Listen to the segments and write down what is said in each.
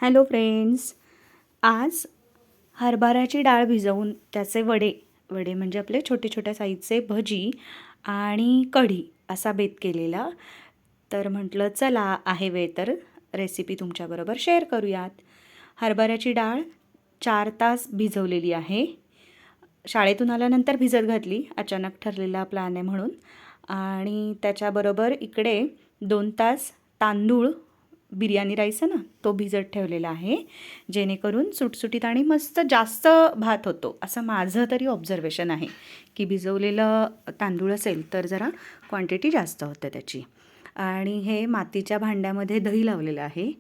Hello friends. आज हरभऱ्याची डाळ भिजवून त्याचे वडे वडे म्हणजे आपले छोटे छोट्या साईजचे भजी आणि कढी असा बेत केलेला. तर म्हटलं चला आहे वेळ तर रेसिपी तुमच्याबरोबर शेअर करूयात. हरभऱ्याची डाळ 4 तास भिजवलेली आहे. शाळेतून आल्यानंतर भिजत घातली, अचानक ठरलेला प्लॅन आहे म्हणून. आणि त्याच्याबरोबर इकडे 2 तास तांदूळ, बिर्याणी राईस आहे ना, तो भिजत ठेवलेला आहे, जेणेकरून सुटसुटीत आणि मस्त जास्त भात होतो असं माझं तरी ऑब्झर्वेशन आहे, की भिजवलेलं तांदूळ असेल तर जरा क्वांटिटी जास्त होते त्याची. आणि हे मातीच्या भांड्यामध्ये दही लावलेलं आहे.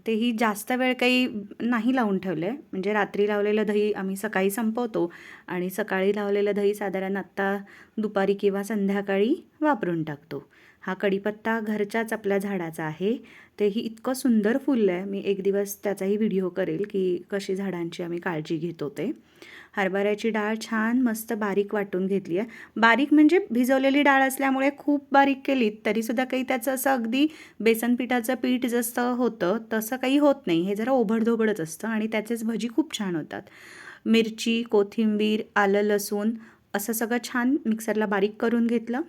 तेही जास्त वेळ काही नाही लावून ठेवलं आहे, म्हणजे रात्री लावलेलं दही आम्ही सकाळी संपवतो आणि सकाळी लावलेलं दही साधारण आत्ता दुपारी किंवा संध्याकाळी वापरून टाकतो. हा कढीपत्ता घरच्याच आपल्या झाडाचा आहे. तेही इतकं सुंदर फुललं आहे. मी एक दिवस त्याचाही व्हिडिओ करेल की कशी झाडांची आम्ही काळजी घेतो ते. हरभऱ्याची डाळ छान मस्त बारीक वाटून घेतली आहे. बारीक म्हणजे भिजवलेली डाळ असल्यामुळे खूप बारीक केलीत तरीसुद्धा काही त्याचं असं अगदी बेसन पिठाचं पीठ जसं होतं तसं काही होत नाही. हे जरा ओबडधोबडच असतं आणि त्याचेच भजी खूप छान होतात. मिरची, कोथिंबीर, आलं, लसूण असं सगळं छान मिक्सरला बारीक करून घेतलं.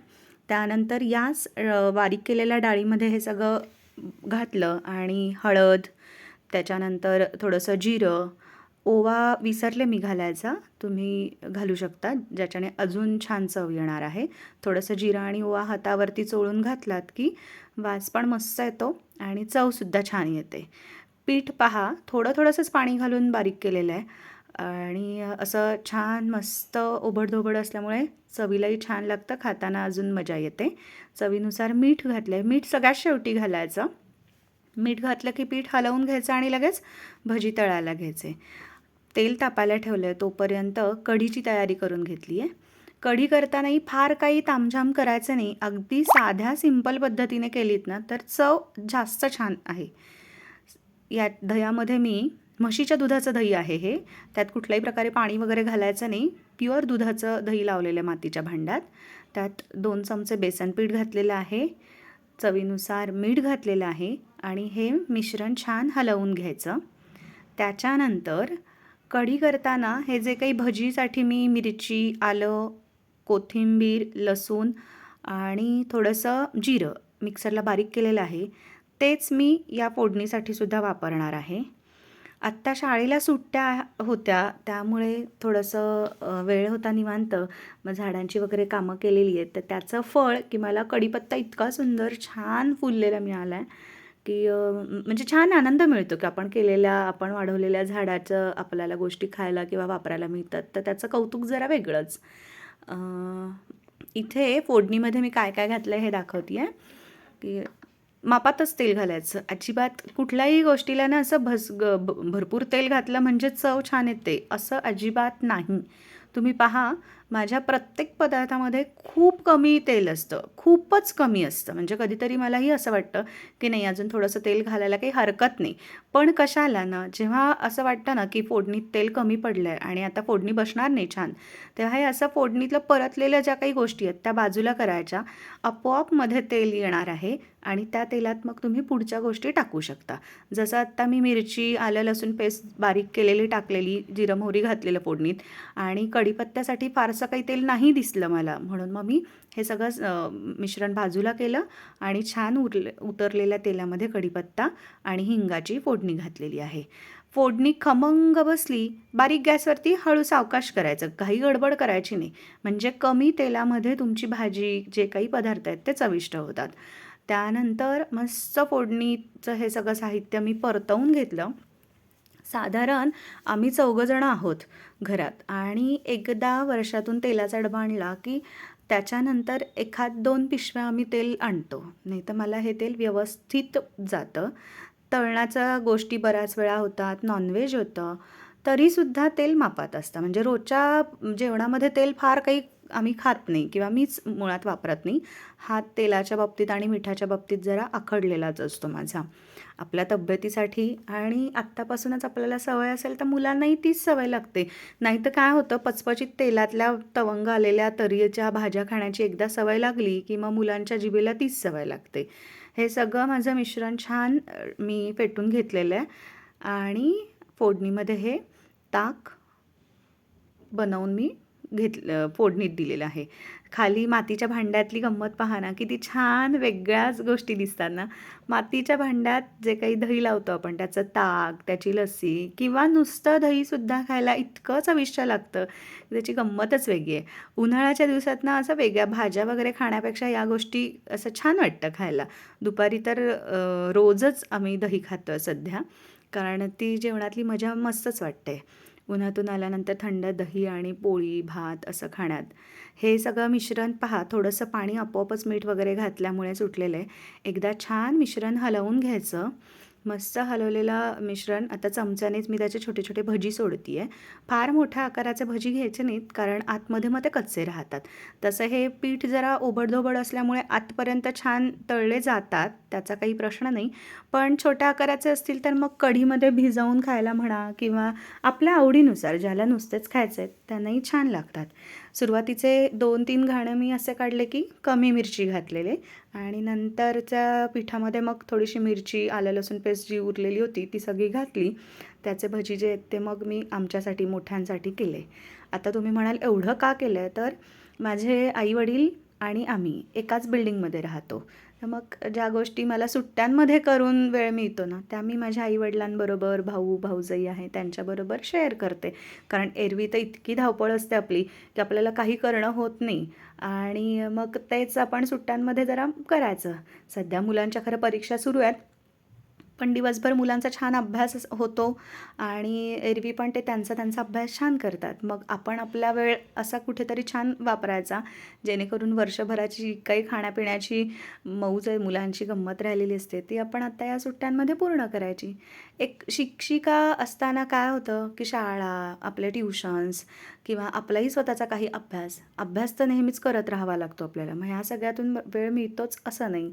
त्यानंतर याच बारीक केलेल्या डाळीमध्ये हे सगळं घातलं आणि हळद, त्याच्यानंतर थोडंसं जिरं, ओवा विसरले मी घालायचा, तुम्ही घालू शकता ज्याच्याने अजून छान चव येणार आहे. थोडंसं जिरं आणि ओवा हातावरती चोळून घातलात की वास पण मस्त येतो आणि चवसुद्धा छान येते. पीठ पहा थोडं थोडंसंच पाणी घालून बारीक केलेलं आहे आणि असं छान मस्त ओबडधोबड असल्यामुळे चवीलाही छान लागतं, खाताना अजून मजा येते. चवीनुसार मीठ घातलं आहे. मीठ सगळ्यात शेवटी घालायचं. मीठ घातलं की पीठ हलवून घ्यायचं आणि लगेच भजी तळायला घ्यायचे. तेल तापायला ठेवलं आहे तोपर्यंत कढीची तयारी करून घेतली आहे. कढी करतानाही फार काही तामझाम करायचं नाही, अगदी साध्या सिंपल पद्धतीने केलीत ना तर चव जास्त छान आहे. या दह्यामध्ये मी म्हशीच्या दुधाचं दही आहे हे, त्यात कुठल्याही प्रकारे पाणी वगैरे घालायचं नाही, प्युअर दुधाचं दही लावलेलं आहे मातीच्या भांड्यात. त्यात 2 चमचे बेसन पीठ घातलेलं आहे, चवीनुसार मीठ घातलेलं आहे आणि हे मिश्रण छान हलवून घ्यायचं. त्याच्यानंतर कढी करताना हे जे काही भजीसाठी मी मिरची, आलं, कोथिंबीर, लसूण आणि थोडंसं जिरं मिक्सरला बारीक केलेलं आहे, तेच मी या फोडणीसाठी सुद्धा वापरणार आहे. आत्ता शाळेला सुट्ट्या होत्या त्यामुळे थोडंसं वेळ होता निवांत, मग झाडांची वगैरे कामं केलेली आहेत तर त्याचं फळ की मला कढीपत्ता इतका सुंदर छान फुललेला मिळाला आहे की म्हणजे छान आनंद मिळतो की आपण केलेल्या, आपण वाढवलेल्या झाडाचं आपल्याला गोष्टी खायला किंवा वापरायला मिळतात, तर त्याचं कौतुक जरा वेगळंच. इथे फोडणीमध्ये मी काय काय घातलं आहे हे दाखवते आहे की मापातच तेल घालायचं. अजिबात कुठल्याही गोष्टीला ना असं भरपूर तेल घातलं म्हणजे चव छान येते असं अजिबात नाही. तुम्ही पहा माझ्या प्रत्येक पदार्थामध्ये खूप कमी तेल असतं, खूपच कमी असतं. म्हणजे कधीतरी मलाही असं वाटतं की नाही अजून थोडंसं तेल घालायला काही हरकत नाही. पण कशाला ना, जेव्हा असं वाटतं ना की फोडणीत तेल कमी पडलं आहे आणि आता फोडणी बसणार नाही छान, तेव्हा हे असं फोडणीतलं परतलेल्या ज्या काही गोष्टी आहेत त्या बाजूला करायच्या. आपोआप मध्ये तेल येणार आहे आणि त्या तेलात मग तुम्ही पुढच्या गोष्टी टाकू शकता. जसं आत्ता मी मिरची, आलं, लसूण पेस्ट बारीक केलेली टाकलेली, जिरं मोहरी घातलेलं फोडणीत आणि कढीपत्त्यासाठी फारसं काही तेल नाही दिसलं मला, म्हणून मग मी हे सगळं मिश्रण बाजूला केलं आणि छान उतरलेल्या तेलामध्ये कढीपत्ता आणि हिंगाची फोडणी घातलेली आहे. फोडणी खमंग बसली, बारीक गॅसवरती हळू सावकाश करायचं, काही गडबड करायची नाही, म्हणजे कमी तेलामध्ये तुमची भाजी जे काही पदार्थ आहेत ते चविष्ट होतात. त्यानंतर मस्त फोडणीचं हे सगळं साहित्य मी परतवून घेतलं. साधारण आम्ही 4 जण आहोत घरात आणि एकदा वर्षातून तेलाचा डबा आणला की त्याच्यानंतर 1-2 पिशव्या आम्ही तेल आणतो, नाही तर मला हे तेल व्यवस्थित जातं. तळणाच्या गोष्टी बऱ्याच वेळा होतात, नॉनव्हेज होतं, तरीसुद्धा तेल मापात असतं. म्हणजे रोजच्या जेवणामध्ये तेल फार काही आम्ही खात नाही किंवा मीच मुळात वापरत नाही. हा तेलाच्या बाबतीत आणि मिठाच्या बाबतीत जरा आखडलेलाच असतो माझा. आपल्या तब्येतीसाठी आणि आत्तापासूनच आपल्याला सवय असेल तर मुलांनाही तीच सवय लागते. नाहीतर काय होतं, पचपचित तेलातल्या तवंग आलेल्या तर्रीच्या भाज्या खाण्याची एकदा सवय लागली की मग मुलांच्या जिभेला तीच सवय लागते. हे सगळं माझं मिश्रण छान मी फेटून घेतलेलं आहे आणि फोडणीमध्ये हे ताक बनवून मी फोडणीत दिलेलं आहे. खाली मातीच्या भांड्यातली गंमत पहा ना, किती छान वेगळ्याच गोष्टी दिसतात ना. मातीच्या भांड्यात जे काही दही लावतो आपण, त्याचं ताक, त्याची लस्सी किंवा नुसतं दहीसुद्धा खायला इतकं चविष्ट लागतं, त्याची गंमतच वेगळी आहे. उन्हाळ्याच्या दिवसात ना असं वेगळ्या भाज्या वगैरे खाण्यापेक्षा या गोष्टी असं छान वाटतं खायला. दुपारी तर रोजच आम्ही दही खातो सध्या, कारण ती जेवणातली मजा मस्तच वाटते. उन्हातून आल्यानंतर थंड दही आणि पोळी, भात असं खाण्यात. हे सगळं मिश्रण पहा, थोडंसं पाणी आपोआपच मीठ वगैरे घातल्यामुळे सुटलेलं आहे. एकदा छान मिश्रण हलवून घ्यायचं. मस्त हलवलेलं मिश्रण आता चमच्यानेच मी त्याचे छोटे छोटे भजी सोडते आहे. फार मोठ्या आकाराचे भजी घ्यायचे नाहीत, कारण आतमध्ये मग ते कच्चे राहतात. तसं हे पीठ जरा ओबडधोबड असल्यामुळे आतपर्यंत छान तळले जातात, त्याचा काही प्रश्न नाही. पण छोट्या आकाराचे असतील तर मग कढीमध्ये भिजवून खायला म्हणा किंवा आपल्या आवडीनुसार ज्याला नुसतेच खायचे आहेत त्यांनाही छान लागतात. सुरुवातीचे 2-3 घाणं मी असे काढले की कमी मिरची घातलेले आणि नंतरच्या पिठामध्ये मग थोडीशी मिरची, आलं लसूण पेस्ट जी उरलेली होती ती सगळी घातली. त्याचे भजी जे आहेत ते मग मी आमच्यासाठी मोठ्यांसाठी केले. आता तुम्ही म्हणाल एवढं का केलं आहे, तर माझे आई-वडील आणि आम्ही एकाच बिल्डिंगमध्ये राहतो. तर मग ज्या गोष्टी मला सुट्ट्यांमध्ये करून वेळ मिळतो ना, त्या मी माझ्या आई-वडिलांबरोबर, भाऊ-भाऊजाई आहे त्यांच्याबरोबर शेअर करते. कारण एरवी तर इतकी धावपळ असते आपली, की आपल्याला काही करणं होत नाही आणि मग तेच आपण सुट्ट्यांमध्ये जरा करायचं. सध्या मुलांच्या खरं परीक्षा सुरू आहेत. पण दिवसभर मुलांचा छान अभ्यास होतो आणि एरवी पण ते त्यांचा अभ्यास छान करतात. मग आपण आपला वेळ असा कुठेतरी छान वापरायचा, जेणेकरून वर्षभराची जी काही खाण्यापिण्याची मौज आहे, मुलांची गंमत राहिलेली असते, ती आपण आता या सुट्ट्यांमध्ये पूर्ण करायची. एक शिक्षिका असताना काय होतं, की शाळा, आपले ट्युशन्स किंवा आपलाही स्वतःचा काही अभ्यास तर नेहमीच करत राहावा लागतो आपल्याला. मग ह्या सगळ्यातून वेळ मिळतोच असं नाही.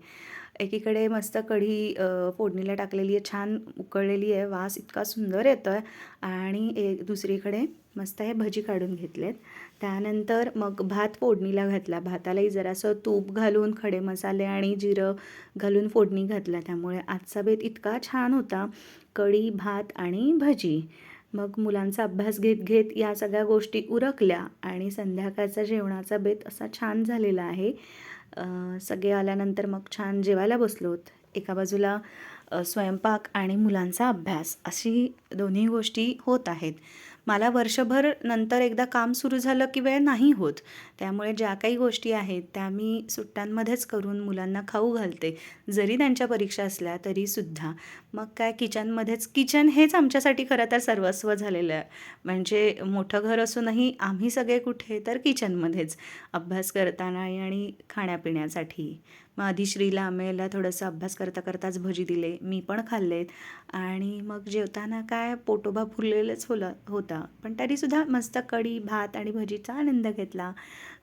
एकीकडे मस्त कढी फोडणीला टाकलेली आहे, छान उकळलेली आहे, वास इतका सुंदर येतो आहे आणि दुसरीकडे मस्त हे भजी काढून घेतलेत. त्यानंतर मग भात फोडणीला घातला. भातालाही जरासं तूप घालून, खडे मसाले आणि जिरं घालून फोडणी घातला. त्यामुळे आजचा बेत इतका छान होता. कढी, भात आणि भजी. मग मुलांचा अभ्यास घेत घेत या सगळ्या गोष्टी उरकल्या आणि संध्याकाळचा जेवणाचा बेत असा छान झालेला आहे. सगळे आल्यानंतर मग छान जेवायला बसलोत. एका बाजूला स्वयंपाक आणि मुलांचा अभ्यास अशी दोन्ही गोष्टी होत आहेत. मला वर्षभर नंतर एकदा काम सुरू झालं की वेळ नाही होत. त्यामुळे ज्या काही गोष्टी आहेत त्या मी सुट्ट्यांमध्येच करून मुलांना खाऊ घालते. जरी त्यांच्या परीक्षा असल्या तरीसुद्धा. मग काय किचन हेच आमच्यासाठी खरं तर सर्वस्व झालेलं आहे. म्हणजे मोठं घर असूनही आम्ही सगळे कुठे, तर किचनमध्येच अभ्यास करताना आणि खाण्यापिण्यासाठी. मग आधी श्रीला आमेला थोडंसं अभ्यास करता करताच भजी दिले, मी पण खाल्लेत आणि मग जेवताना काय पोटोबा फुललेलंच होता, पण तरीसुद्धा मस्त कढी, भात आणि भजीचा आनंद घेतला.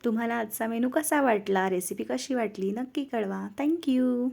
तुम्हाला आजचा मेनू कसा वाटला, रेसिपी कशी वाटली नक्की कळवा. थँक्यू.